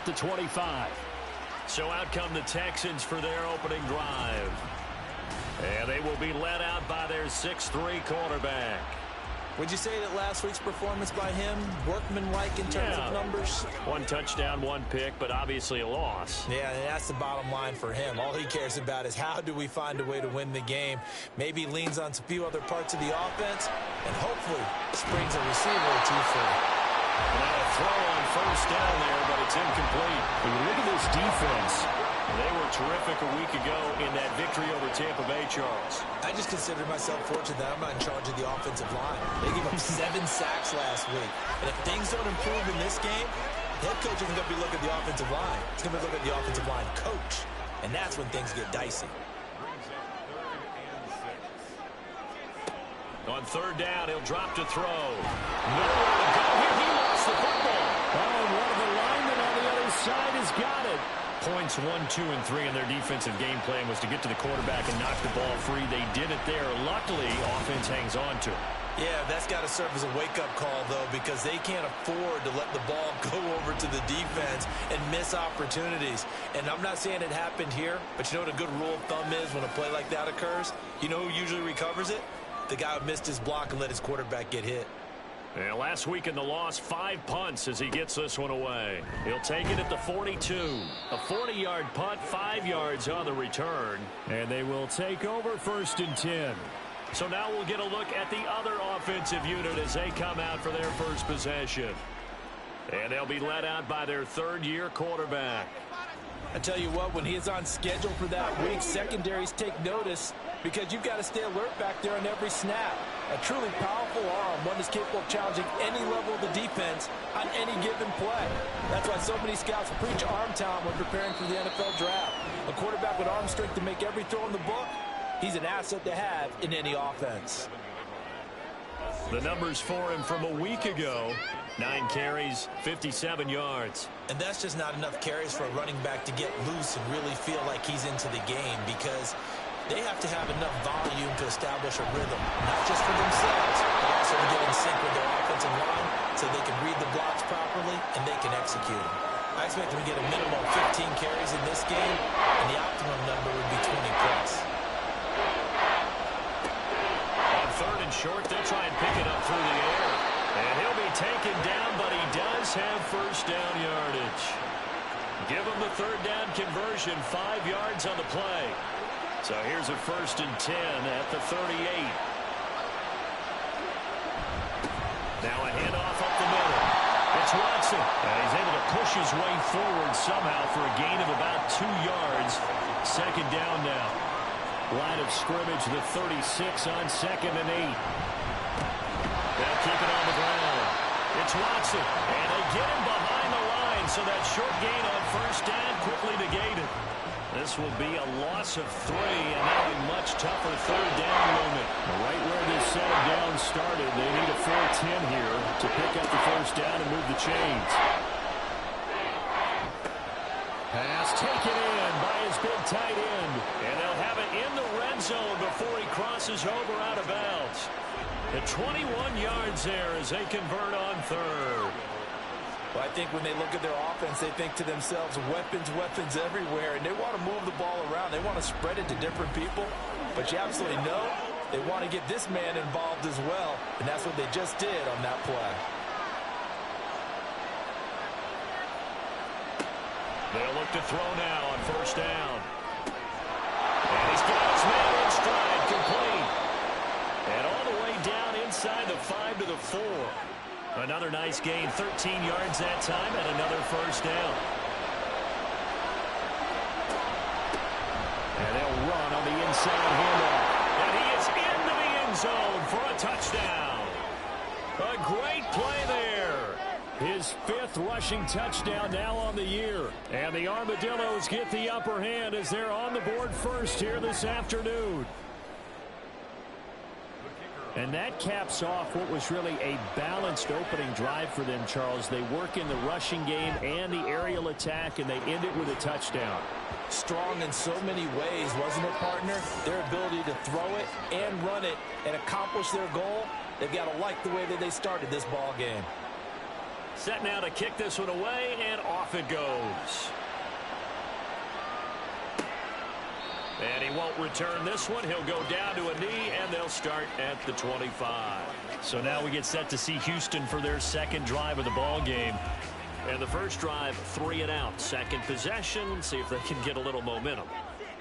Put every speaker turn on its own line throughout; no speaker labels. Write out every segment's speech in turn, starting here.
at the 25. So out come the Texans for their opening drive. And they will be led out by their 6'3" quarterback.
Would you say that last week's performance by him, workmanlike in terms of numbers?
1 touchdown, 1 pick, but obviously a loss.
Yeah, and that's the bottom line for him. All he cares about is how do we find a way to win the game. Maybe leans on a few other parts of the offense, and hopefully springs a receiver or two free.
Now a throw on first down there, but it's incomplete.
When you look at this defense,
they were terrific a week ago in that victory over Tampa Bay, Charles.
I just consider myself fortunate that I'm not in charge of the offensive line. They gave up 7 sacks last week. And if things don't improve in this game, the head coach isn't going to be looking at the offensive line. He's going to be looking at the offensive line coach. And that's when things get dicey.
On third down, he'll drop to throw. Nowhere to go here. He lost the football.
oh, one of the linemen on the other side has got it.
Points 1, 2, and 3 in their defensive game plan was to get to the quarterback and knock the ball free. They did it there. Luckily, offense hangs on to it.
Yeah, that's got to serve as a wake-up call, though, because they can't afford to let the ball go over to the defense and miss opportunities. And I'm not saying it happened here, but you know what a good rule of thumb is when a play like that occurs? You know who usually recovers it? The guy who missed his block and let his quarterback get hit.
And last week in the loss, 5 punts as he gets this one away. He'll take it at the 42. A 40-yard punt, 5 yards on the return.
And they will take over 1st and 10.
So now we'll get a look at the other offensive unit as they come out for their first possession. And they'll be led out by their 3rd-year quarterback.
I tell you what, when he is on schedule for that week, secondaries take notice because you've got to stay alert back there on every snap. A truly powerful arm, one that's capable of challenging any level of the defense on any given play. That's why so many scouts preach arm talent when preparing for the NFL draft. A quarterback with arm strength to make every throw in the book, he's an asset to have in any offense.
The numbers for him from a week ago, 9 carries, 57 yards.
And that's just not enough carries for a running back to get loose and really feel like he's into the game because they have to have enough volume to establish a rhythm, not just for themselves, but also to get in sync with their offensive line so they can read the blocks properly and they can execute them. I expect them to get a minimum of 15 carries in this game, and the optimum number would be 20 plus.
On 3rd and short, they'll try and pick it up through the air. And he'll be taken down, but he does have first down yardage. Give him the 3rd down conversion, 5 yards on the play. So here's a 1st and 10 at the 38. Now a handoff up the middle. It's Watson. And he's able to push his way forward somehow for a gain of about 2 yards. 2nd down now. Line of scrimmage, the 36 on 2nd and 8. They'll keep it on the ground. It's Watson. And they get him behind the line. So that short gain on 1st down quickly negated. This will be a loss of 3, and now a much tougher 3rd down moment.
Right where this set of downs started, they need a 4-10 here to pick up the 1st down and move the chains. Pass taken in by his big tight end.
And they'll have it in the red zone before he crosses over out of bounds. At 21 yards there as they convert on 3rd.
Well, I think when they look at their offense, they think to themselves, weapons, weapons everywhere, and they want to move the ball around. They want to spread it to different people, but you absolutely know they want to get this man involved as well, and that's what they just did on that play.
They'll look to throw now on 1st down. And he's got his man in stride, complete. And all the way down inside the 5 to the 4. Another nice gain, 13 yards that time, and another 1st down. And they'll run on the inside handoff. And he is into the end zone for a touchdown. A great play there.
His 5th rushing touchdown now on the year. And the Armadillos get the upper hand as they're on the board first here this afternoon. And that caps off what was really a balanced opening drive for them, Charles. They work in the rushing game and the aerial attack, and they end it with a touchdown.
Strong in so many ways, wasn't it, partner? Their ability to throw it and run it and accomplish their goal, they've got to like the way that they started this ball game.
Set now to kick this one away, and off it goes. And he won't return this one. He'll go down to a knee, and they'll start at the 25. So now we get set to see Houston for their second drive of the ball game. And the first drive, 3 and out. Second possession, see if they can get a little momentum.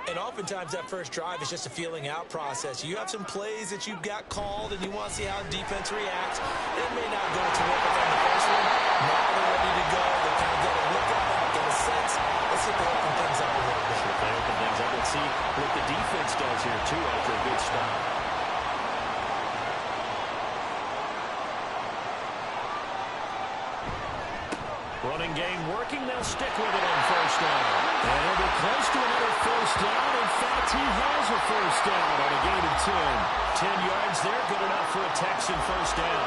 And oftentimes that first drive is just a feeling out process. You have some plays that you've got called, and you want to see how defense reacts. It may not go terrific on the first one. Now they're ready to go. They kind of got a look at it, get a sense. Let's see if they open things up a little bit.
If they open things up, let's see what the defense does here, too, after a good stop. Running game working. They'll stick with it on first down. And he'll be close to another first down. In fact, he has a first down on a gain of 10. 10 yards there, good enough for a Texan first down.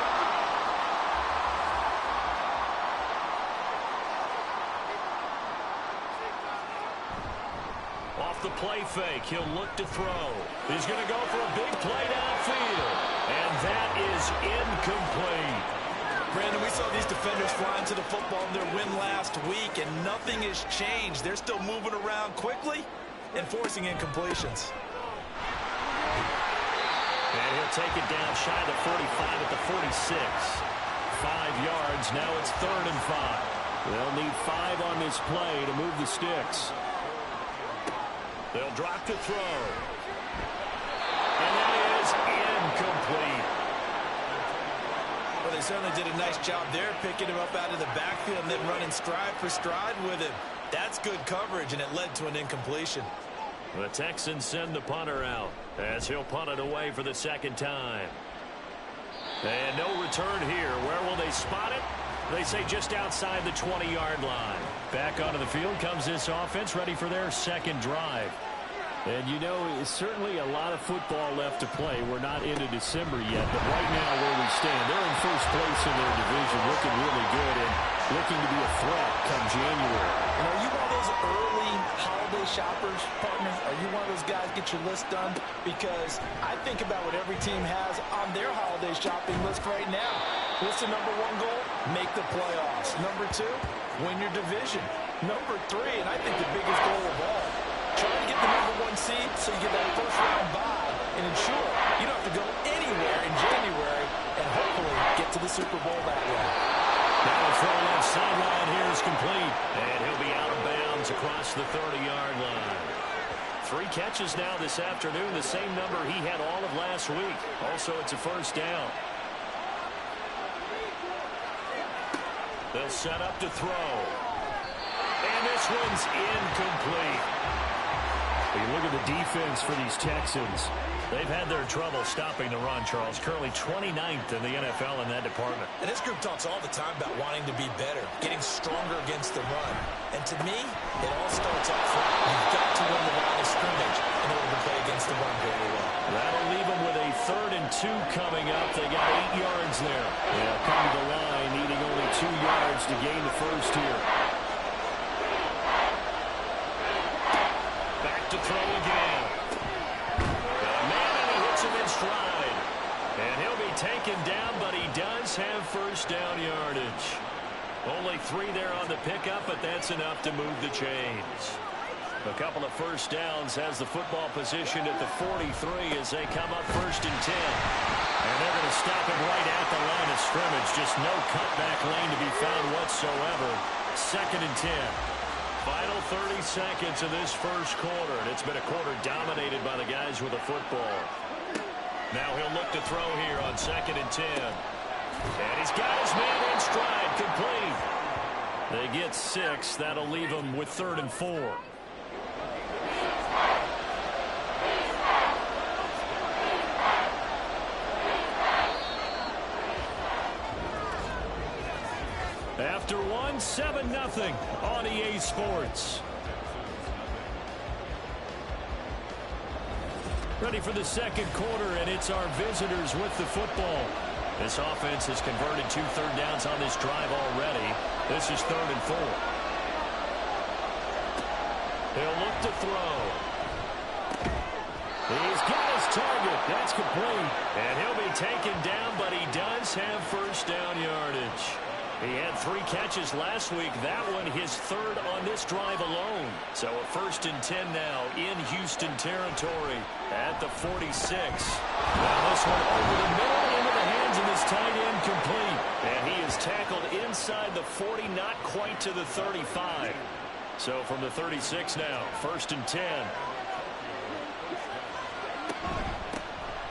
Off the play fake, he'll look to throw. He's going to go for a big play downfield. And that is incomplete.
Brandon, we saw these defenders flying to the football in their win last week, and nothing has changed. They're still moving around quickly and forcing incompletions.
And he'll take it down shy of the 45 at the 46. 5 yards. Now it's 3rd and 5. They'll need 5 on this play to move the sticks. They'll drop to throw. And that is incomplete.
Well, they certainly did a nice job there, picking him up out of the backfield and then running stride for stride with him. That's good coverage, and it led to an incompletion.
The Texans send the punter out as he'll punt it away for the second time. And no return here. Where will they spot it? They say just outside the 20-yard line. Back onto the field comes this offense, ready for their second drive. And, you know, it's certainly a lot of football left to play. We're not into December yet, but right now where we stand, they're in first place in their division, looking really good and looking to be a threat come January.
And are you one of those early holiday shoppers, partner? Are you one of those guys get your list done? Because I think about what every team has on their holiday shopping list right now. What's the number 1 goal? Make the playoffs. Number 2, win your division. Number 3, and I think the biggest goal of all, trying to get the number 1 seed so you get that first-round bye and ensure you don't have to go anywhere in January and hopefully get to the Super Bowl that way.
Now the throw left sideline here is complete. And he'll be out of bounds across the 30-yard line. 3 catches now this afternoon, the same number he had all of last week. Also, it's a first down. They'll set up to throw. And this one's incomplete. You look at the defense for these Texans. They've had their trouble stopping the run, Charles. Currently 29th in the NFL in that department.
And this group talks all the time about wanting to be better, getting stronger against the run. And to me, it all starts up front. You've got to win the line of scrimmage in order to play against the run very well.
That'll leave them with a 3rd and 2 coming up. They got 8 yards there. They'll come to the line, needing only 2 yards to gain the first here. Back to throw again. Got a man, and he hits him in stride. And he'll be taken down, but he does have first down yardage. Only 3 there on the pickup, but that's enough to move the chains. A couple of first downs has the football position at the 43 as they come up 1st and 10. And they're going to stop him right at the line of scrimmage. Just no cutback lane to be found whatsoever. 2nd and 10. Final 30 seconds of this first quarter. And it's been a quarter dominated by the guys with the football. Now he'll look to throw here on 2nd and 10. And he's got his man in stride, complete. They get 6. That'll leave him with 3rd and 4. After 1, 7-0 on EA Sports. Ready for the second quarter, and it's our visitors with the football. This offense has converted 2 third downs on this drive already. This is 3rd and 4. He'll look to throw. He's got his target. That's complete. And he'll be taken down, but he does have first down yardage.
He had 3 catches last week. That one his 3rd on this drive alone. So a 1st and 10 now in Houston territory at the 46. Now this one over the middle into the hands of this tight end complete. And he is tackled inside the 40, not quite to the 35. So from the 36 now, 1st and 10.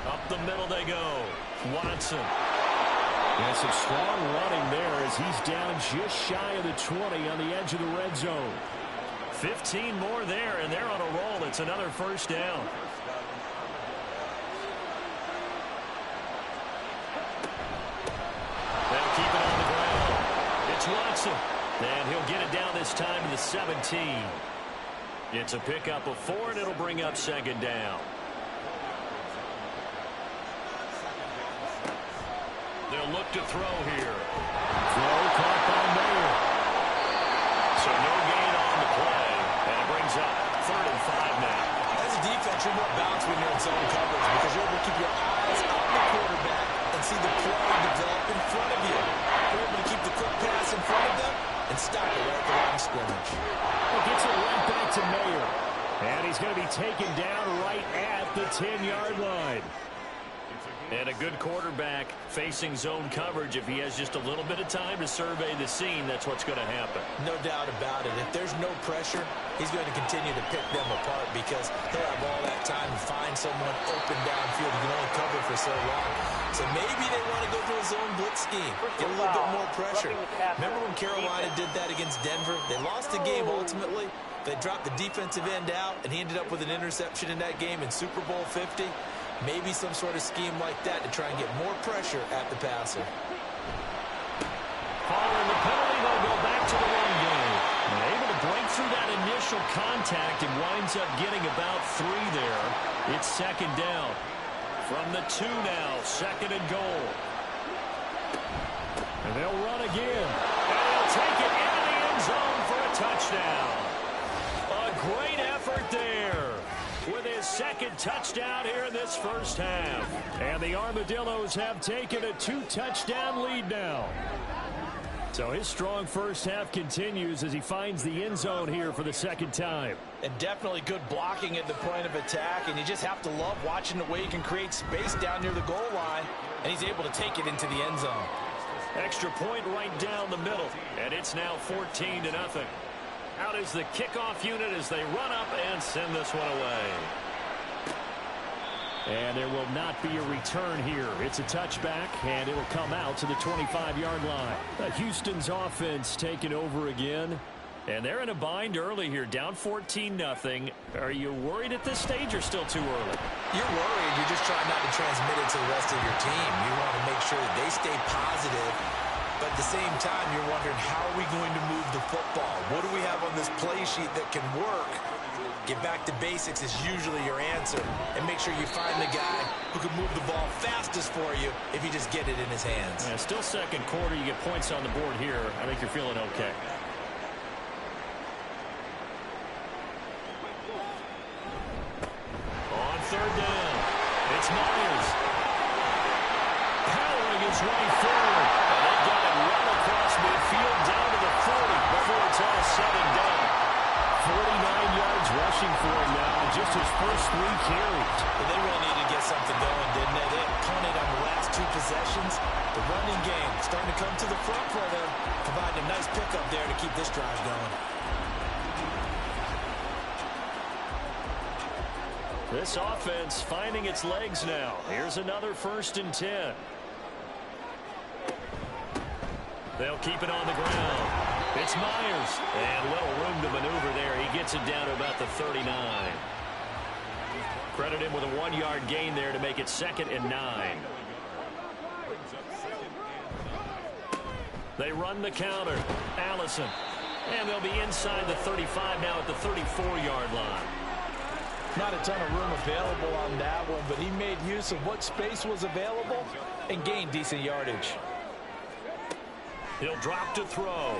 Up the middle they go. Watson. And some strong running there as he's down just shy of the 20 on the edge of the red zone. 15 more there, and they're on a roll. It's another 1st down. They'll keep it on the ground. It's Watson. And he'll get it down this time to the 17. It's a pickup of 4, and it'll bring up 2nd down. They'll look to throw here. Throw caught by Mayer. So no gain on the play. And it brings up 3rd and 5 now.
As a defense, you're more balanced when you're in zone coverage because you're able to keep your eyes on the quarterback and see the play develop in front of you. You're able to keep the quick pass in front of them and stop it right at the line of scrimmage.
He gets it right back to Mayer. And he's going to be taken down right at the 10-yard line. And a good quarterback facing zone coverage. If he has just a little bit of time to survey the scene, that's what's going to happen.
No doubt about it. If there's no pressure, he's going to continue to pick them apart because he'll have all that time to find someone open downfield. He can only cover for so long. So maybe they want to go to a zone blitz scheme, get a little bit more pressure. Remember when Carolina did that against Denver? They lost the game ultimately. They dropped the defensive end out, and he ended up with an interception in that game in Super Bowl 50. Maybe some sort of scheme like that to try and get more pressure at the passer.
Following the penalty, they'll go back to the run game. And able to break through that initial contact and winds up getting about 3 there. It's 2nd down. From the 2 now, 2nd and goal. And they'll run again. And they'll take it into the end zone for a touchdown. A great effort there. With his 2nd touchdown here in this 1st half. And the Armadillos have taken a 2-touchdown lead now. So his strong 1st half continues as he finds the end zone here for the 2nd time.
And definitely good blocking at the point of attack. And you just have to love watching the way he can create space down near the goal line. And he's able to take it into the end zone.
Extra point right down the middle. And it's now 14-0. Out is the kickoff unit as they run up and send this one away. And there will not be a return here. It's a touchback, and it will come out to the 25-yard line. Houston's offense taking over again. And they're in a bind early here, down 14-0. Are you worried at this stage or still too early?
You're worried. You're just trying not to transmit it to the rest of your team. You want to make sure that they stay positive. But at the same time, you're wondering, how are we going to move the football? What do we have on this play sheet that can work? Get back to basics is usually your answer. And make sure you find the guy who can move the ball fastest for you if you just get it in his hands.
Yeah, still 2nd quarter. You get points on the board here. I think you're feeling okay. On 3rd down, it's Myers. Powering his way forward. And they've got it right across midfield down to the 40 before it's all said and done. 49 yards rushing for him now, just his first 3 carries.
But they really needed to get something going, didn't they? They had punted on the last 2 possessions. The running game starting to come to the front for them, providing a nice pickup there to keep this drive going.
This offense finding its legs now. Here's another 1st and 10. They'll keep it on the ground. It's Myers. And little room to maneuver there. He gets it down to about the 39. Credit him with a 1-yard gain there to make it 2nd and 9. They run the counter. Allison. And they'll be inside the 35 now at the 34-yard line.
Not a ton of room available on that one, but he made use of what space was available and gained decent yardage.
He'll drop to throw.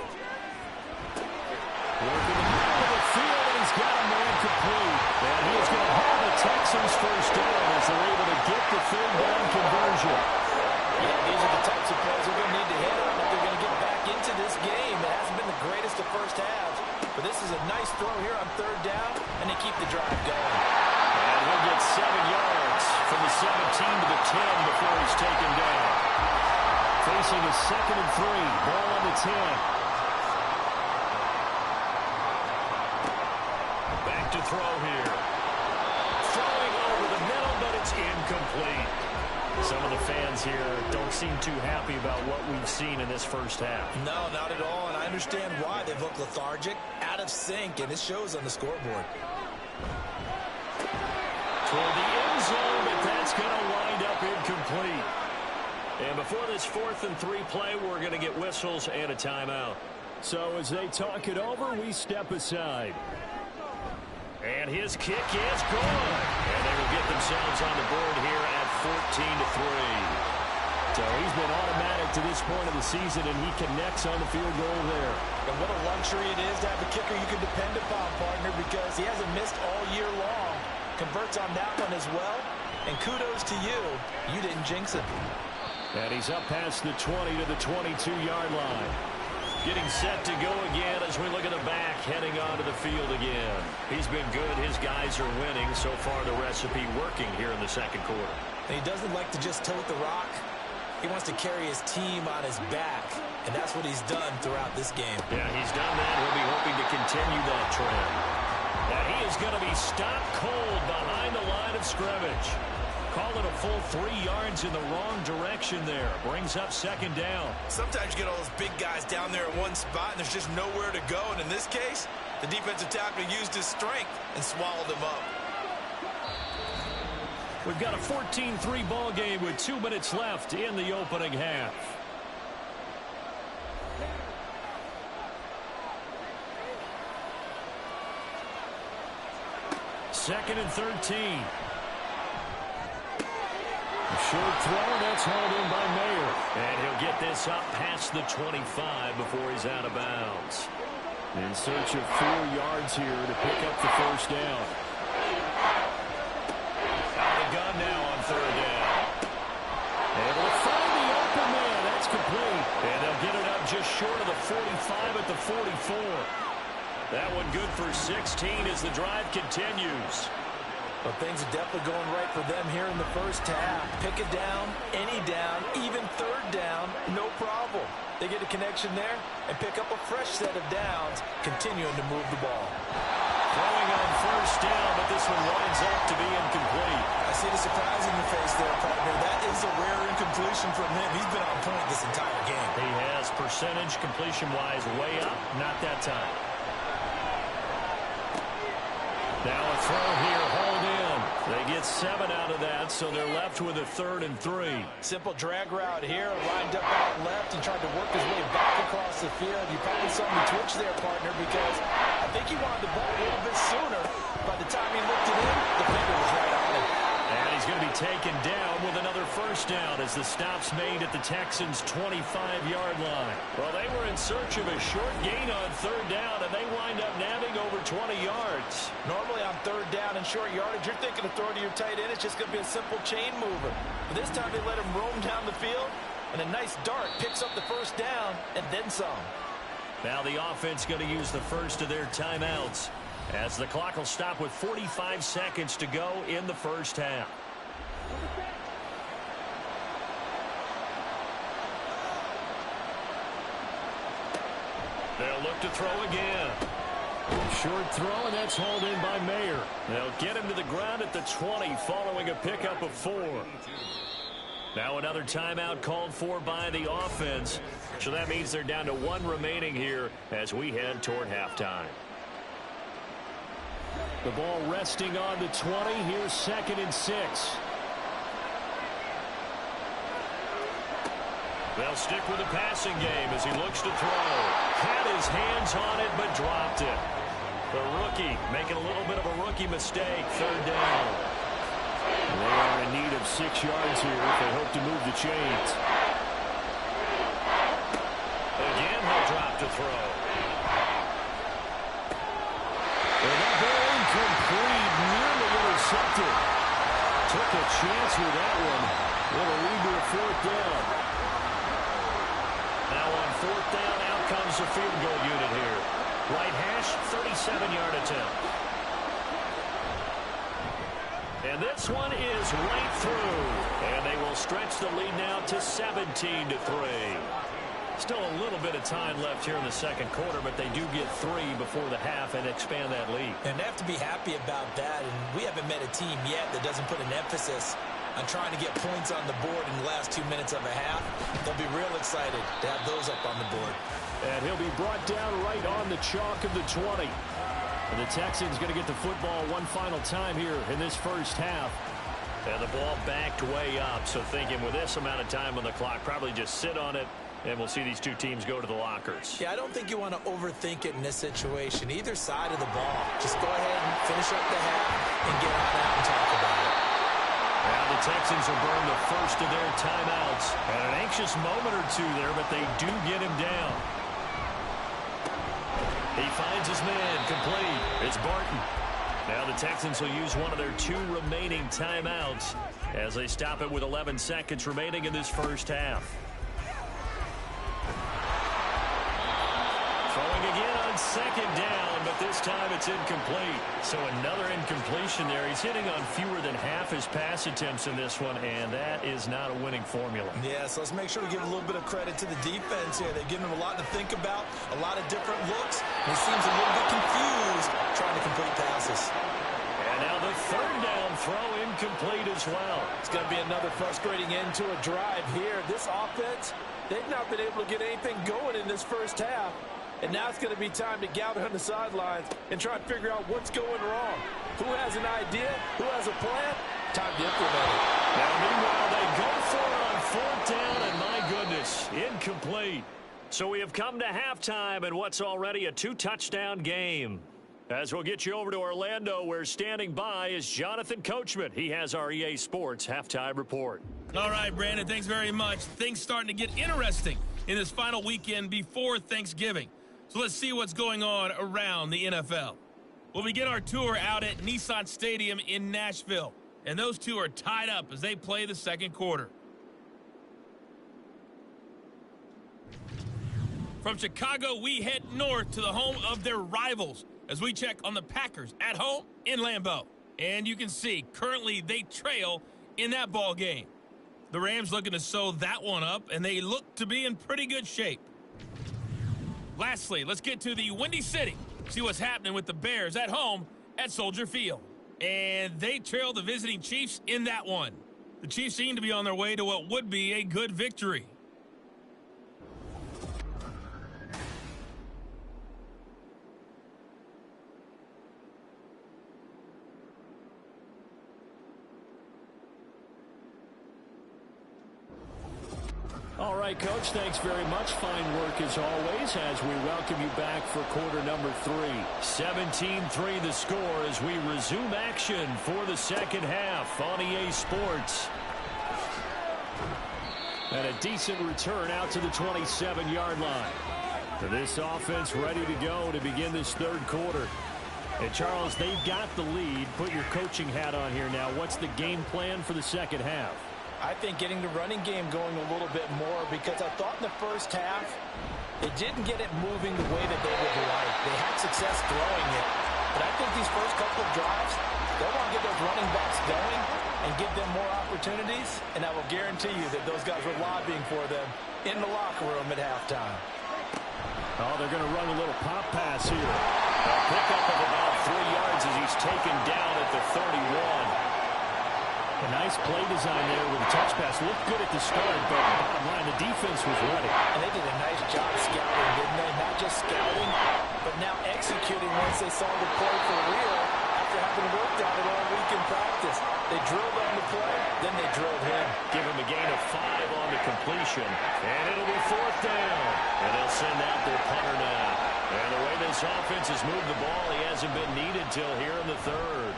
Working the middle of the field, and he's got a man complete. And he is going to have the Texans 1st down as they're able to get the 3rd down conversion.
Yeah, these are the types of plays they're going to need to hit on if they're going to get back into into this game, it hasn't been the greatest of first halves. But this is a nice throw here on third down, and they keep the drive going.
And he'll get 7 yards from the 17 to the 10 before he's taken down. Facing a 2nd and 3, ball on the 10. Back to throw here. Throwing over the middle, but it's incomplete. Some of the fans here don't seem too happy about what we've seen in this first half.
No, not at all, and I understand why. They've looked lethargic, out of sync, and it shows on the scoreboard.
Toward the end zone, but that's going to wind up incomplete. And before this 4th and 3 play, we're going to get whistles and a timeout. So as they talk it over, we step aside. And his kick is good. And they will get themselves on the board here at 14-3. So he's been automatic to this point of the season, and he connects on the field goal there.
And what a luxury it is to have a kicker you can depend upon, partner, because he hasn't missed all year long. Converts on that one as well. And kudos to you. You didn't jinx it.
And he's up past the 20 to the 22-yard line. Getting set to go again as we look at the back, heading onto the field again. He's been good. His guys are winning. So far, the recipe working here in the second quarter.
And he doesn't like to just tote the rock. He wants to carry his team on his back, and that's what he's done throughout this game.
Yeah, he's done that. He'll be hoping to continue that trend. And he is going to be stopped cold behind the line of scrimmage. Call it a full 3 yards in the wrong direction there. Brings up 2nd down.
Sometimes you get all those big guys down there at one spot, and there's just nowhere to go. And in this case, the defensive tackle used his strength and swallowed him up.
We've got a 14-3 ball game with 2 minutes left in the opening half. Second and 13. Short throw, that's hauled in by Mayer. And he'll get this up past the 25 before he's out of bounds. In search of 4 yards here to pick up the first down. Out of the gun now on 3rd down. And we'll find the open man. That's complete. And they'll get it up just short of the 45 at the 44. That one good for 16 as the drive continues.
But things are definitely going right for them here in the first half. Pick it down, any down, even 3rd down, no problem. They get a connection there and pick up a fresh set of downs, continuing to move the ball.
Throwing on 1st down, but this one winds up to be incomplete.
I see the surprise in your face there, partner. That is a rare incompletion from him. He's been on point this entire game.
He has. Percentage completion-wise way up, not that time. Now a throw here, hold in. They get 7 out of that, so they're left with a 3rd and 3.
Simple drag route here, lined up out left and tried to work his way back across the field. You probably saw me twitch there, partner, because I think he wanted the ball a little bit sooner. By the time he looked it in, the finger was right on it.
And he's going to be taken down with another 1st down as the stop's made at the Texans' 25-yard line. Well, they were in search of a short gain on 3rd down, and they wind up nabbing over 20 yards.
Normally on 3rd down and short yardage, you're thinking of throwing to your tight end. It's just going to be a simple chain mover. But this time they let him roam down the field, and a nice dart picks up the 1st down and then some.
Now the offense going to use the first of their timeouts, as the clock will stop with 45 seconds to go in the first half. They'll look to throw again. Short throw, and that's hauled in by Mayer. They'll get him to the ground at the 20 following a pickup of 4. Now another timeout called for by the offense. So that means they're down to 1 remaining here as we head toward halftime. The ball resting on the 20. Here's 2nd and 6. They'll stick with the passing game as he looks to throw. Had his hands on it, but dropped it. The rookie making a little bit of a rookie mistake. 3rd down. They are in need of 6 yards here if they hope to move the chains. Again, he'll drop to throw. And that ball incomplete, nearly intercepted. Took a chance with that one. It'll lead to a 4th down. Now Now on fourth down, out comes the field goal unit here. Right hash, 37-yard attempt. And this one is right through. And they will stretch the lead now to 17-3. Still a little bit of time left here in the second quarter, but they do get 3 before the half and expand that lead.
And they have to be happy about that. And we haven't met a team yet that doesn't put an emphasis on trying to get points on the board in the last 2 minutes of a half. They'll be real excited to have those up on the board.
And he'll be brought down right on the chalk of the 20. And the Texans going to get the football one final time here in this first half. And the ball backed way up. So thinking with this amount of time on the clock, probably just sit on it. And we'll see these two teams go to the lockers.
Yeah, I don't think you want to overthink it in this situation. Either side of the ball. Just go ahead and finish up the half and get on out and talk about it.
Now the Texans will burn the first of their timeouts. And an anxious moment or two there, but they do get him down. He finds his man complete. It's Barton. Now the Texans will use one of their 2 remaining timeouts as they stop it with 11 seconds remaining in this first half. Throwing again on second down, but this time it's incomplete. So another incompletion there. He's hitting on fewer than half his pass attempts in this one, and that is not a winning formula.
Yeah, so let's make sure to give a little bit of credit to the defense here. They've given him a lot to think about, a lot of different looks. And he seems a little bit confused trying to complete passes.
And now the third down throw incomplete as well.
It's going to be another frustrating end to a drive here. This offense, they've not been able to get anything going in this first half. And now it's going to be time to gather on the sidelines and try and figure out what's going wrong. Who has an idea? Who has a plan? Time to implement it.
Now, meanwhile, they go for it on fourth down, and my goodness, incomplete. So we have come to halftime in what's already a 2-touchdown game. As we'll get you over to Orlando, where standing by is Jonathan Coachman. He has our EA Sports halftime report.
All right, Brandon, thanks very much. Things starting to get interesting in this final weekend before Thanksgiving. So let's see what's going on around the NFL. We'll begin our tour out at Nissan Stadium in Nashville. And those two are tied up as they play the second quarter. From Chicago, we head north to the home of their rivals as we check on the Packers at home in Lambeau. And you can see, currently they trail in that ball game. The Rams looking to sew that one up, and they look to be in pretty good shape. Lastly, let's get to the Windy City. See what's happening with the Bears at home at Soldier Field. And they trail the visiting Chiefs in that one. The Chiefs seem to be on their way to what would be a good victory.
All right, Coach, thanks very much. Fine work as always as we welcome you back for quarter number 3. 17-3 the score as we resume action for the second half on EA Sports. And a decent return out to the 27-yard line. For this offense ready to go to begin this third quarter. And, Charles, they've got the lead. Put your coaching hat on here now. What's the game plan for the second half?
I think getting the running game going a little bit more, because I thought in the first half they didn't get it moving the way that they would like. They had success throwing it, but I think these first couple of drives, they want to get those running backs going and give them more opportunities, and I will guarantee you that those guys were lobbying for them in the locker room at halftime.
Oh, they're going to run a little pop pass here. A pickup of about 3 yards as he's taken down at the 31. A nice play design there with a touch pass. Looked good at the start, but bottom line, the defense was ready.
And they did a nice job scouting, didn't they? Not just scouting, but now executing once they saw the play for real after having worked on it all week in practice. They drilled on the play, then they drilled him.
Give him a gain of 5 on the completion. And it'll be fourth down. And they'll send out their punter now. And the way this offense has moved the ball, he hasn't been needed till here in the third.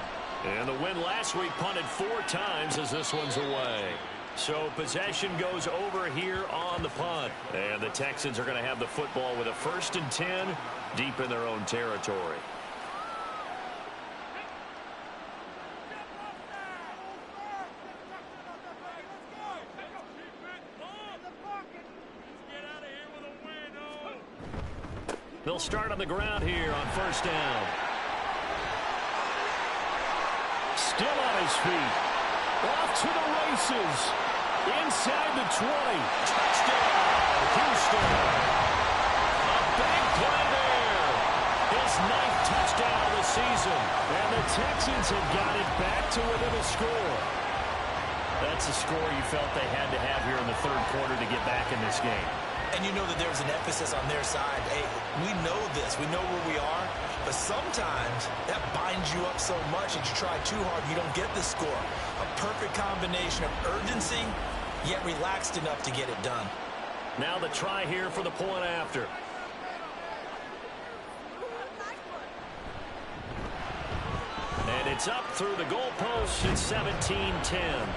And the win last week punted 4 times as this one's away. So possession goes over here on the punt. And the Texans are going to have the football with a 1st and 10 deep in their own territory.
They'll start on the ground here on first down. Still on his feet. Off to the races. Inside the 20. Touchdown, Houston. A big play there. His 9th touchdown of the season. And the Texans have got it back to within a score. That's a score you felt they had to have here in the third quarter to get back in this game.
And you know that there's an emphasis on their side. Hey, we know this. We know where we are. But sometimes that binds you up so much that you try too hard, you don't get the score. A perfect combination of urgency, yet relaxed enough to get it done.
Now the try here for the point after. And it's up through the goalpost. It's 17-10.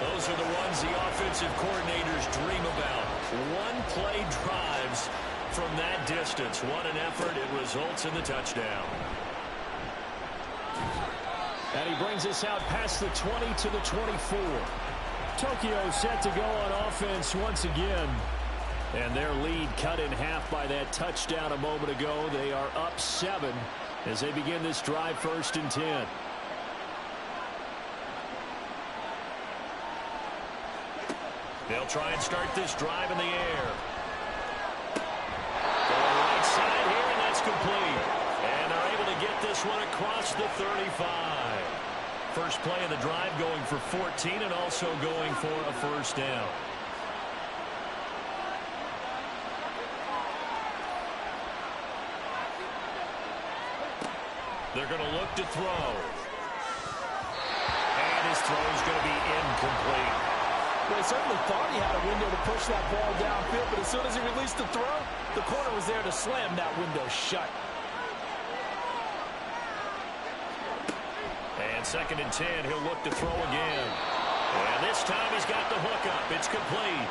Those are the ones the offensive coordinators dream about. One-play drives from that distance. What an effort. It results in the touchdown. And he brings us out past the 20 to the 24. Tokyo set to go on offense once again. And their lead cut in half by that touchdown a moment ago. They are up 7 as they begin this drive, 1st and 10. They'll try and start this drive in the air. Going right side here, and that's complete. And they're able to get this one across the 35. First play of the drive going for 14 and also going for a first down. They're going to look to throw. And his throw is going to be incomplete.
Well, he certainly thought he had a window to push that ball downfield, but as soon as he released the throw, the corner was there to slam that window shut.
And 2nd and 10, he'll look to throw again. And this time he's got the hook up. It's complete.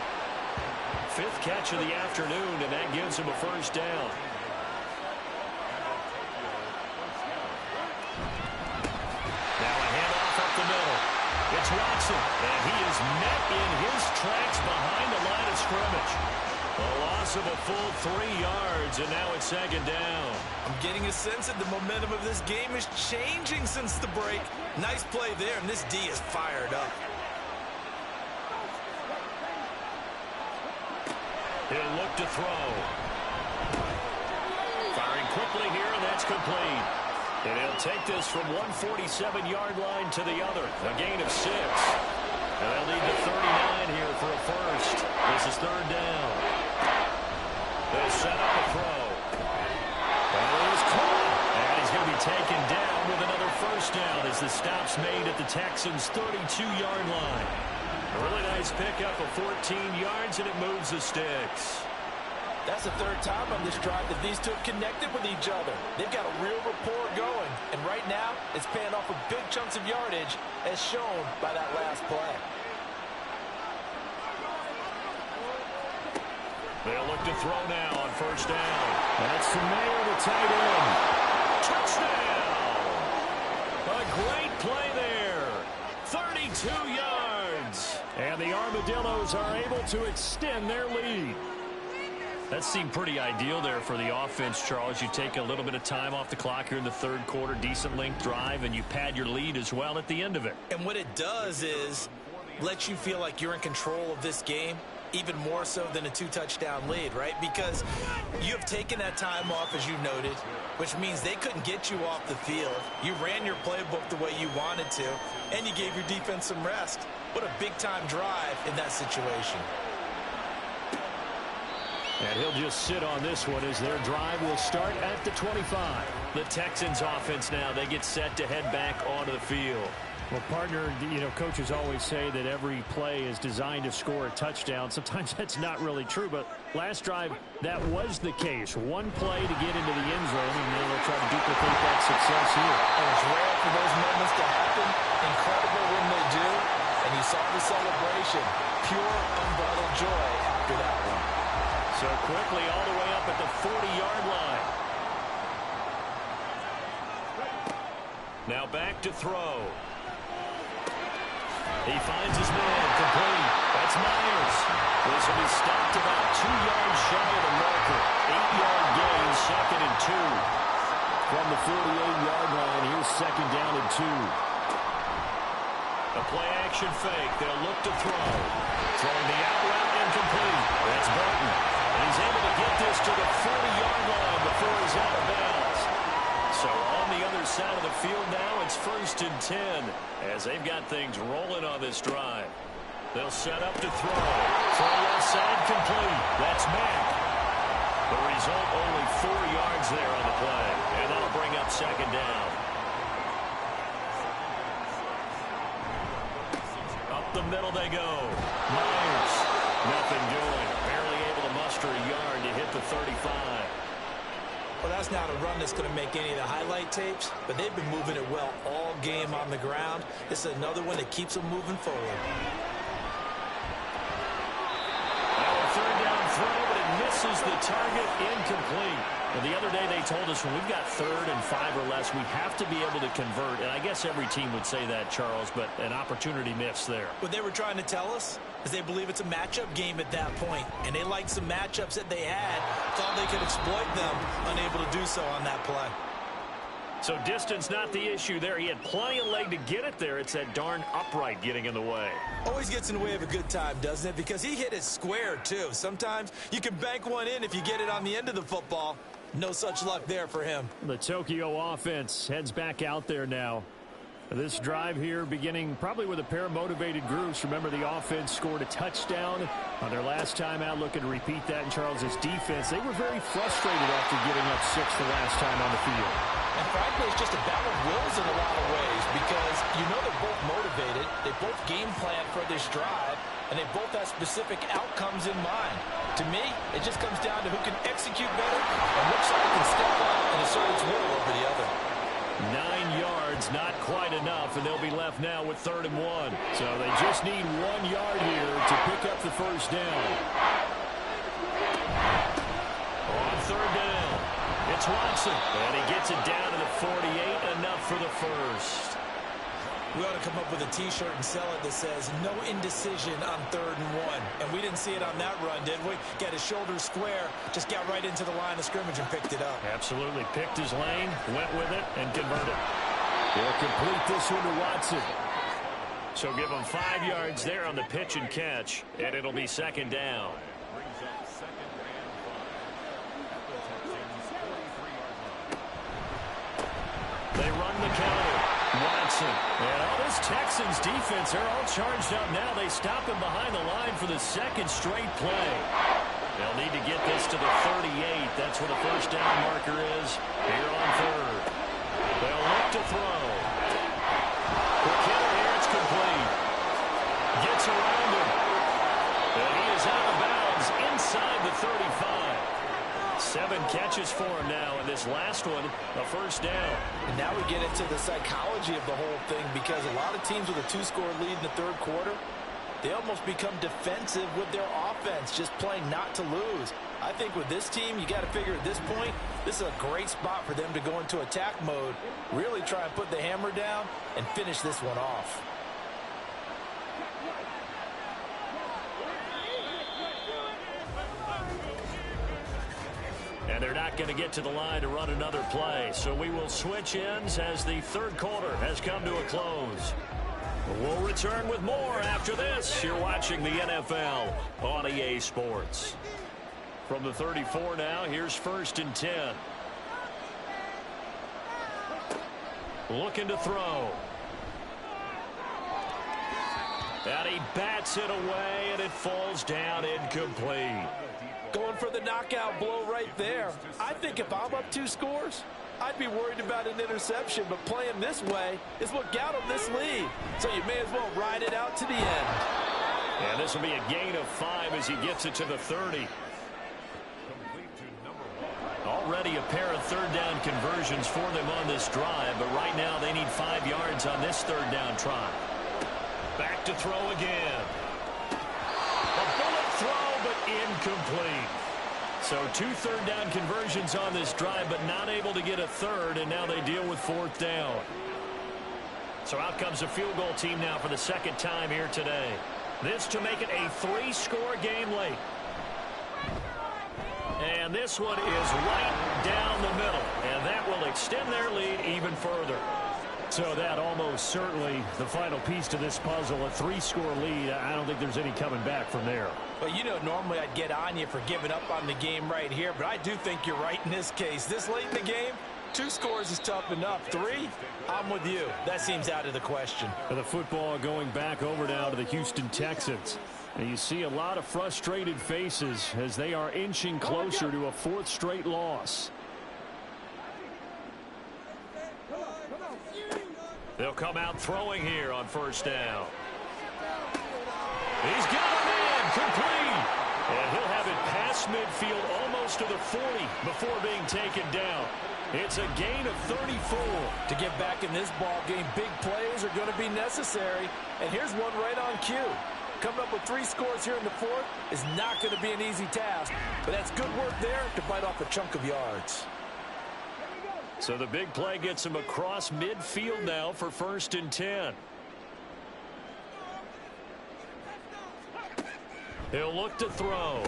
5th catch of the afternoon, and that gives him a first down. Now a handoff up the middle. It's Watson, and he is met in his tracks behind the line of scrimmage. A loss of a full 3 yards, and now it's 2nd down.
I'm getting a sense that the momentum of this game is changing since the break. Nice play there, and this D is fired up.
He'll look to throw. Firing quickly here, and that's complete. And he'll take this from 147-yard line to the other. A gain of 6. And they'll need the 39 here for a first. This is 3rd down. They'll set up a throw. And it is caught. And he's going to be taken down with another first down as the stop's made at the Texans' 32-yard line. A really nice pickup of 14 yards, and it moves the sticks.
That's the 3rd time on this drive that these two have connected with each other. They've got a real rapport going. And right now, it's paying off with big chunks of yardage, as shown by that last play.
They'll look to throw now on first down. That's from Mayer, the tight end. Touchdown! A great play there. 32 yards. And the Armadillos are able to extend their lead. That seemed pretty ideal there for the offense, Charles. You take a little bit of time off the clock here in the 3rd quarter, decent length drive, and you pad your lead as well at the end of it.
And what it does is let you feel like you're in control of this game, even more so than a 2-touchdown lead, right? Because you have taken that time off, as you noted, which means they couldn't get you off the field. You ran your playbook the way you wanted to, and you gave your defense some rest. What a big-time drive in that situation.
And he'll just sit on this one as their drive will start at the 25. The Texans offense now, they get set to head back onto the field.
Well, partner, you know, coaches always say that every play is designed to score a touchdown. Sometimes that's not really true, but last drive, that was the case. One play to get into the end zone, and now they'll try to duplicate that success here.
And it's rare for those moments to happen. Incredible when they do. And you saw the celebration. Pure, unbridled joy after that one.
So quickly all the way up at the 40-yard line. Now back to throw. He finds his man, complete. That's Myers. This will be stopped about 2 yards shy of the marker. 8-yard gain, 2nd and 2. From the 48-yard line, here's 2nd down and 2. A play-action fake. They'll look to throw. Throwing the out route incomplete. That's Burton. And he's able to get this to the 40-yard line before he's out of bounds. So on the other side of the field now, it's 1st and 10 as they've got things rolling on this drive. They'll set up to throw. Throw left side complete. That's Mack. The result, only 4 yards there on the play. And that'll bring up 2nd down. Up the middle they go. Myers. Nothing doing. Barely able to muster a yard to hit the 35.
Well, that's not a run that's going to make any of the highlight tapes, but they've been moving it well all game on the ground. This is another one that keeps them moving forward.
Now a 3rd down throw, but it misses the target, incomplete. Well, the other day they told us when we've got 3rd and 5 or less, we have to be able to convert. And I guess every team would say that, Charles, but an opportunity missed there.
What they were trying to tell us is they believe it's a matchup game at that point, and they liked some matchups that they had, thought they could exploit them, unable to do so on that play.
So distance not the issue there. He had plenty of leg to get it there. It's that darn upright getting in the way.
Always gets in the way of a good time, doesn't it? Because he hit it square, too. Sometimes you can bank one in if you get it on the end of the football. No such luck there for him.
The Tokyo offense heads back out there now. This drive here beginning probably with a pair of motivated groups. Remember, the offense scored a touchdown on their last time out. Looking to repeat that in Charles's defense. They were very frustrated after giving up 6 the last time on the field.
And frankly, it's just a battle of wills in a lot of ways because you know they're both motivated. They both game plan for this drive, and they both have specific outcomes in mind. To me, it just comes down to who can execute better and which side can step up and assert its will over the other.
9 yards, not quite enough, and they'll be left now with 3rd and 1.
So they just need 1 yard here to pick up the 1st down.
On 3rd down, it's Watson, and he gets it down to the 48, enough for the 1st.
We ought to come up with a T-shirt and sell it that says, no indecision on 3rd and 1. And we didn't see it on that run, did we? Got his shoulders square, just got right into the line of scrimmage and picked it up.
Absolutely. Picked his lane, went with it, and converted.
They'll complete this one to Watson.
So give him 5 yards there on the pitch and catch, and it'll be 2nd down. They run the counter. Watson. And all this Texans defense, they're all charged up now. They stop him behind the line for the 2nd straight play. They'll need to get this to the 38. That's where the 1st down marker is here on 3rd. They'll look to throw. McKinnon here, it's complete. Gets around him. And he is out of bounds inside the 35. 7 catches for him now, and this last one, a 1st down.
And now we get into the psychology of the whole thing because a lot of teams with a 2-score lead in the 3rd quarter, they almost become defensive with their offense, just playing not to lose. I think with this team, you got to figure at this point, this is a great spot for them to go into attack mode, really try and put the hammer down and finish this one off.
And they're not going to get to the line to run another play. So we will switch ends as the 3rd quarter has come to a close. We'll return with more after this. You're watching the NFL on EA Sports. From the 34 now, here's 1st and 10. Looking to throw. And he bats it away, and it falls down incomplete.
Going for the knockout blow right there. I think if I'm up 2 scores, I'd be worried about an interception, but playing this way is what got him this lead. So you may as well ride it out to the end.
And this will be a gain of 5 as he gets it to the 30. Already a pair of 3rd down conversions for them on this drive, but right now they need 5 yards on this 3rd down try. Back to throw again. A bullet throw, but incomplete. So 2 3rd down conversions on this drive, but not able to get a 3rd, and now they deal with 4th down. So out comes a field goal team now for the second time here today. This to make it a 3-score game late. And this one is right down the middle. And that will extend their lead even further.
So that almost certainly the final piece to this puzzle, a 3-score lead. I don't think there's any coming back from there.
Well, you know, normally I'd get on you for giving up on the game right here, but I do think you're right in this case. This late in the game, 2 scores is tough enough. 3, I'm with you. That seems out of the question.
The football going back over now to the Houston Texans. And you see a lot of frustrated faces as they are inching closer to a 4th straight loss.
They'll come out throwing here on first down. He's got a man complete. And he'll have it past midfield almost to the 40 before being taken down. It's a gain of 34.
To get back in this ball game, big plays are going to be necessary. And here's one right on cue. Coming up with 3 scores here in the 4th is not going to be an easy task. But that's good work there to bite off a chunk of yards.
So the big play gets him across midfield now for 1st and 10. He'll look to throw.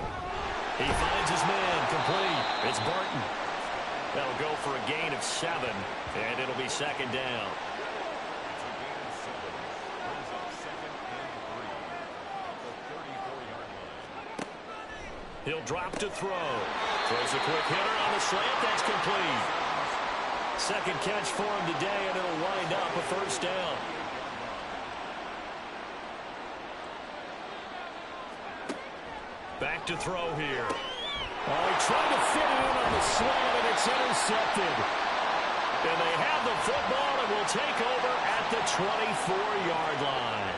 He finds his man complete. It's Barton. That'll go for a gain of 7, and it'll be 2nd down. He'll drop to throw. Throws a quick hitter on the slant. That's complete. 2nd catch for him today, and it'll wind up a 1st down. Back to throw here.
Oh, he tried to fit it in on the slant, and it's intercepted.
And they have the football and will take over at the 24-yard line.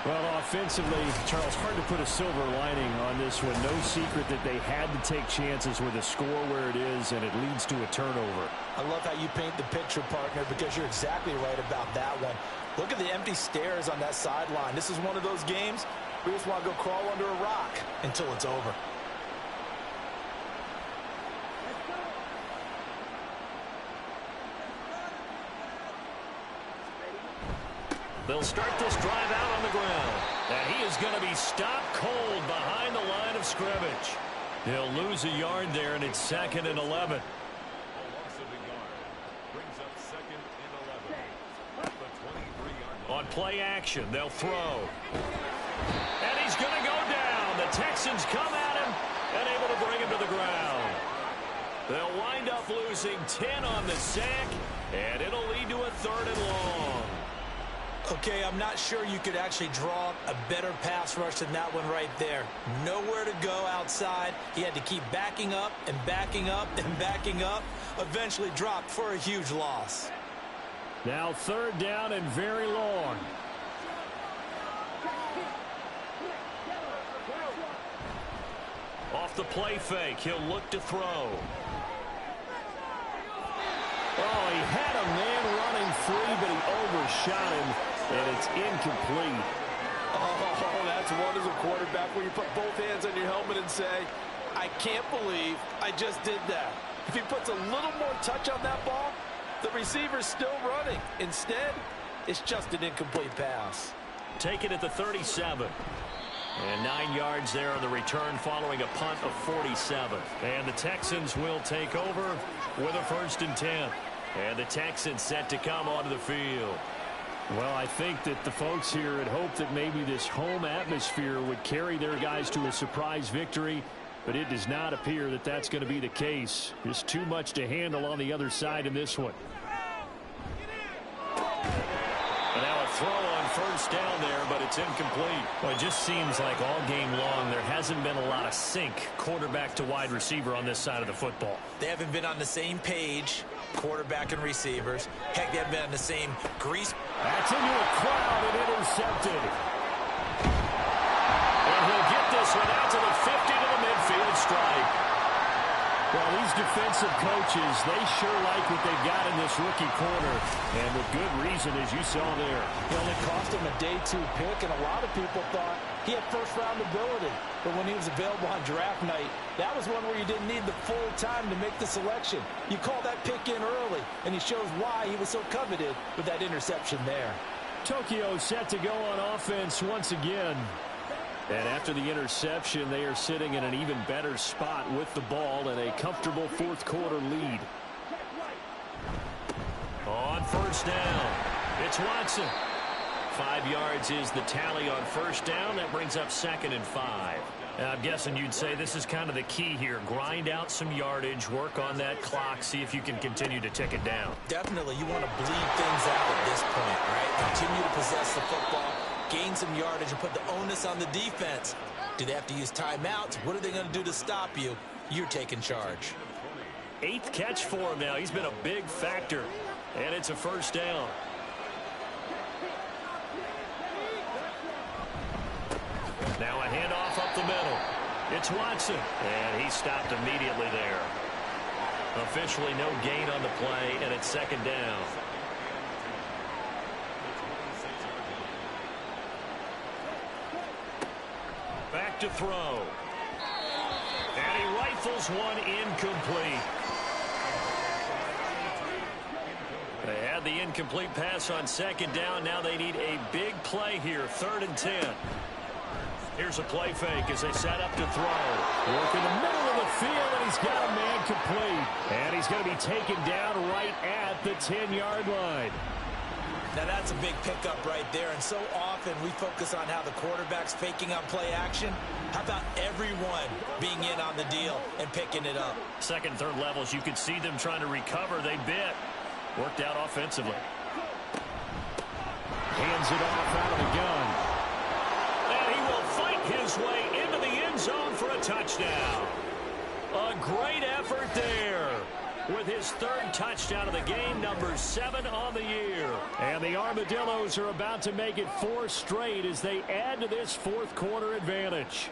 Well, offensively, Charles, hard to put a silver lining on this one. No secret that they had to take chances with a score where it is, and it leads to a turnover.
I love how you paint the picture, partner, because you're exactly right about that one. Look at the empty stares on that sideline. This is one of those games where you just want to go crawl under a rock until it's over.
They'll start this drive out on the ground. And he is going to be stopped cold behind the line of scrimmage. He'll lose a yard there, and it's 2nd and 11. On play action, they'll throw. And he's going to go down. The Texans come at him and able to bring him to the ground. They'll wind up losing 10 on the sack, and it'll lead to a 3rd and long.
Okay, I'm not sure you could actually draw a better pass rush than that one right there. Nowhere to go outside. He had to keep backing up and backing up and backing up. Eventually dropped for a huge loss.
Now 3rd down and very long.
Off the play fake, he'll look to throw.
Oh, he had a man running free, but he overshot him, and it's incomplete.
Oh, that's one as a quarterback where you put both hands on your helmet and say, I can't believe I just did that. If he puts a little more touch on that ball, the receiver's still running. Instead, it's just an incomplete pass.
Take it at the 37. And 9 yards there on the return following a punt of 47. And the Texans will take over with a 1st and 10. And the Texans set to come onto the field.
Well, I think that the folks here had hoped that maybe this home atmosphere would carry their guys to a surprise victory, but it does not appear that that's going to be the case. Just too much to handle on the other side in this one.
And now a throw on 1st down there, but it's incomplete.
Well, it just seems like all game long there hasn't been a lot of sync quarterback to wide receiver on this side of the football.
They haven't been on the same page, quarterback and receivers. Heck, they haven't been on the same grease.
That's into a crowd and intercepted.
And he'll get this one out to the 50 to the midfield stripe.
Well, these defensive coaches, they sure like what they've got in this rookie corner, and with good reason, as you saw there.
Well, it cost him a day 2 pick, and a lot of people thought he had first-round ability. But when he was available on draft night, that was one where you didn't need the full time to make the selection. You call that pick in early, and he shows why he was so coveted with that interception there.
Tokyo set to go on offense once again. And after the interception, they are sitting in an even better spot with the ball and a comfortable fourth-quarter lead.
On first down, it's Watson. 5 yards is the tally on first down. That brings up 2nd and 5. I'm guessing you'd say this is kind of the key here. Grind out some yardage, work on that clock, see if you can continue to tick it down.
Definitely, you want to bleed things out at this point, right? Continue to possess the football, gain some yardage, and put the onus on the defense. Do they have to use timeouts? What are they going to do to stop you? You're taking charge.
8th catch for him now. He's been a big factor, and it's a first down. Now a handoff up the middle. It's Watson, and he stopped immediately there. Officially no gain on the play, and it's 2nd down. Back to throw. And he rifles one incomplete. They had the incomplete pass on 2nd down. Now they need a big play here, 3rd and 10. Here's a play fake as they set up to throw.
Work in the middle of the field, and he's got a man complete. And he's going to be taken down right at the 10-yard line.
Now that's a big pickup right there, and so often we focus on how the quarterback's faking on play action. How about everyone being in on the deal and picking it up?
2nd, 3rd levels, you could see them trying to recover. They bit. Worked out offensively.
Hands it off out of the gun.
And he will fight his way into the end zone for a touchdown. A great effort there. With his 3rd touchdown of the game, number 7 on the year.
And the Armadillos are about to make it 4 straight as they add to this fourth-quarter advantage.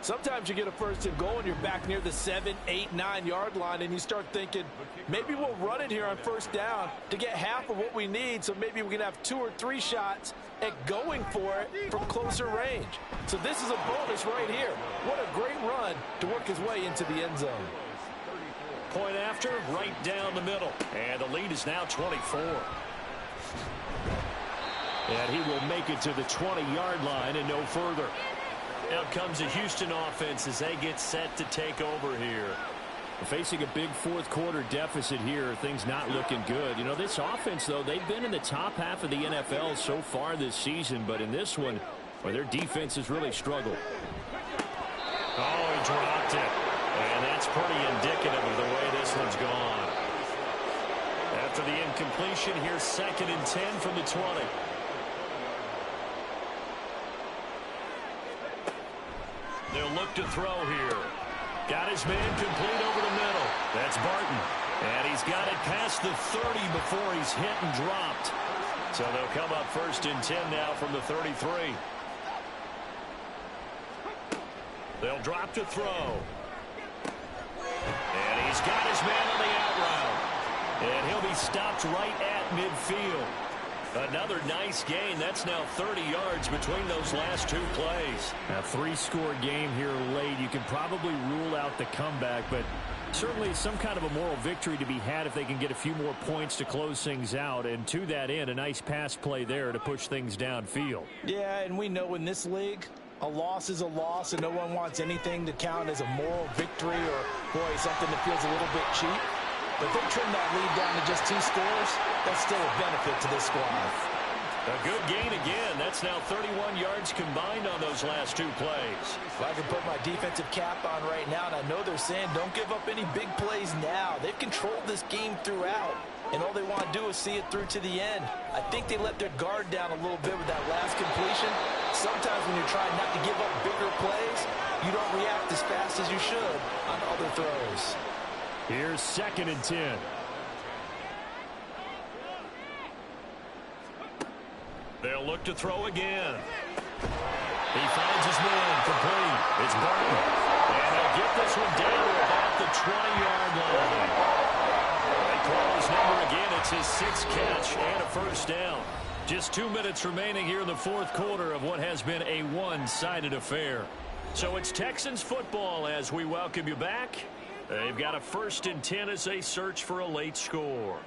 Sometimes you get a first and goal and you're back near the 7, 8, 9-yard line, and you start thinking, maybe we'll run it here on first down to get half of what we need, so maybe we can have 2 or 3 shots at going for it from closer range. So this is a bonus right here. What a great run to work his way into the end zone.
Point after, right down the middle. And the lead is now 24.
And he will make it to the 20-yard line and no further.
Out comes the Houston offense as they get set to take over here.
Facing a big fourth-quarter deficit here, things not looking good. You know, this offense, though, they've been in the top half of the NFL so far this season, but in this one, well, their defense has really struggled.
Oh, he dropped it. And that's pretty indicative of the way this one's gone. After the incompletion, here's 2nd and 10 from the 20. They'll look to throw here. Got his man complete over the middle. That's Barton. And he's got it past the 30 before he's hit and dropped. So they'll come up 1st and 10 now from the 33. They'll drop to throw. And he's got his man on the out route. And he'll be stopped right at midfield. Another nice gain. That's now 30 yards between those last 2 plays.
A 3-score game here late. You can probably rule out the comeback, but certainly some kind of a moral victory to be had if they can get a few more points to close things out. And to that end, a nice pass play there to push things downfield.
Yeah, and we know in this league, a loss is a loss, and no one wants anything to count as a moral victory or, boy, something that feels a little bit cheap. But they trim that lead down to just 2 scores. That's still a benefit to this squad.
A good gain again. That's now 31 yards combined on those last 2 plays.
If I can put my defensive cap on right now, and I know they're saying don't give up any big plays now. They've controlled this game throughout, and all they want to do is see it through to the end. I think they let their guard down a little bit with that last completion. Sometimes when you're trying not to give up bigger plays, you don't react as fast as you should on other throws.
Here's 2nd and 10.
They'll look to throw again. He finds his man complete. It's Barton. And they'll get this one down to about the 20-yard line. They call his number again. It's his 6th catch and a first down. Just 2 minutes remaining here in the fourth quarter of what has been a one-sided affair. So it's Texans football as we welcome you back. They've got a 1st and 10 as they search for a late score.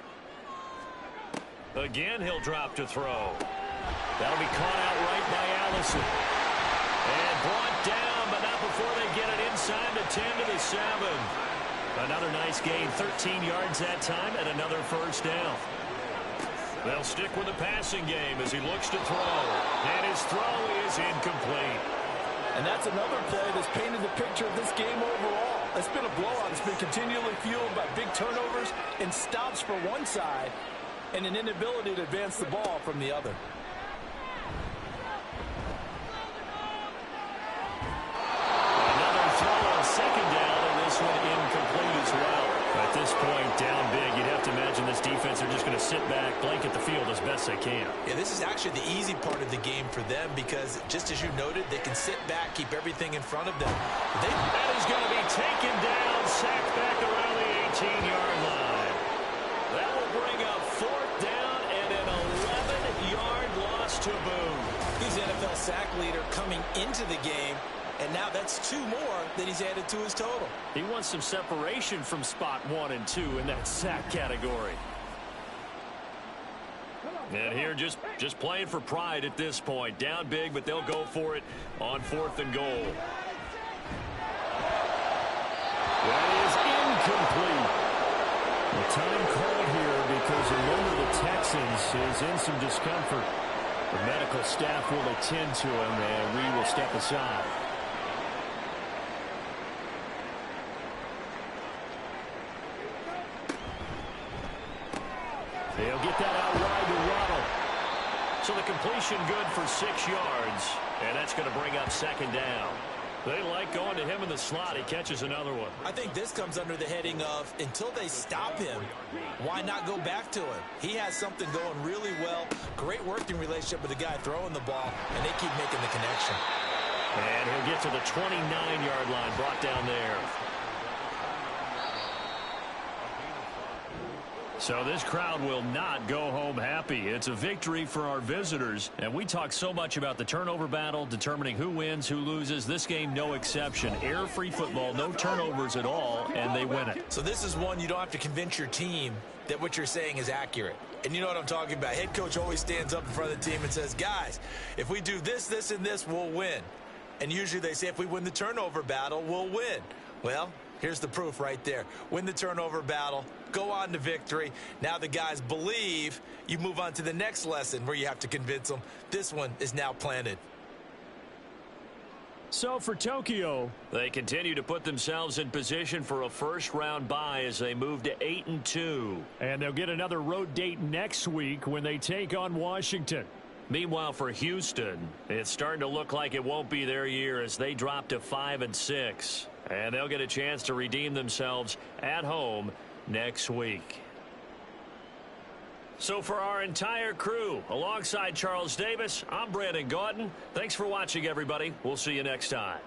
Again, he'll drop to throw. That'll be caught out right by Allison. And brought down, but not before they get it inside the 10 to the 7. Another nice gain, 13 yards that time, and another first down. They'll stick with the passing game as he looks to throw. And his throw is incomplete.
And that's another play that's painted the picture of this game overall. It's been a blowout. It's been continually fueled by big turnovers and stops for one side and an inability to advance the ball from the other.
Another throw on 2nd down, and this one incomplete as well. At this point, down big, you'd have to imagine this defense are just going to sit back, blanket the field as best they can.
Yeah, this is actually the easy part of the game for them because, just as you noted, they can sit back, keep everything in front of them.
That is going to be taken down, sacked back around the 18-yard line. That will bring up 4th down and an 11-yard loss to boot.
He's NFL sack leader coming into the game, and now that's 2 more that he's added to his total.
He wants some separation from spot 1 and 2 in that sack category. And here just playing for pride at this point. Down big, but they'll go for it on 4th and goal.
That is incomplete. The time called here because a member of the Texans is in some discomfort. The medical staff will attend to him, and we will step aside. They'll get that out wide to Waddle.
So the completion good for 6 yards, and that's going to bring up 2nd down. They like going to him in the slot. He catches another one.
I think this comes under the heading of, until they stop him, why not go back to him? He has something going really well. Great working relationship with the guy throwing the ball, and they keep making the connection.
And he'll get to the 29-yard line, brought down there. So this crowd will not go home happy. It's a victory for our visitors. And we talk so much about the turnover battle, determining who wins, who loses. This game, no exception. Error-free football, no turnovers at all, and they win it.
So this is one you don't have to convince your team that what you're saying is accurate. And you know what I'm talking about. Head coach always stands up in front of the team and says, guys, if we do this, this, and this, we'll win. And usually they say if we win the turnover battle, we'll win. Well, here's the proof right there. Win the turnover battle, go on to victory. Now the guys believe. You move on to the next lesson where you have to convince them. This one is now planted.
So for Tokyo,
they continue to put themselves in position for a first-round bye as they move to 8-2.
And they'll get another road date next week when they take on Washington.
Meanwhile, for Houston, it's starting to look like it won't be their year as they drop to 5-6. And they'll get a chance to redeem themselves at home next week. So for our entire crew, alongside Charles Davis, I'm Brandon Gaudin. Thanks for watching, everybody. We'll see you next time.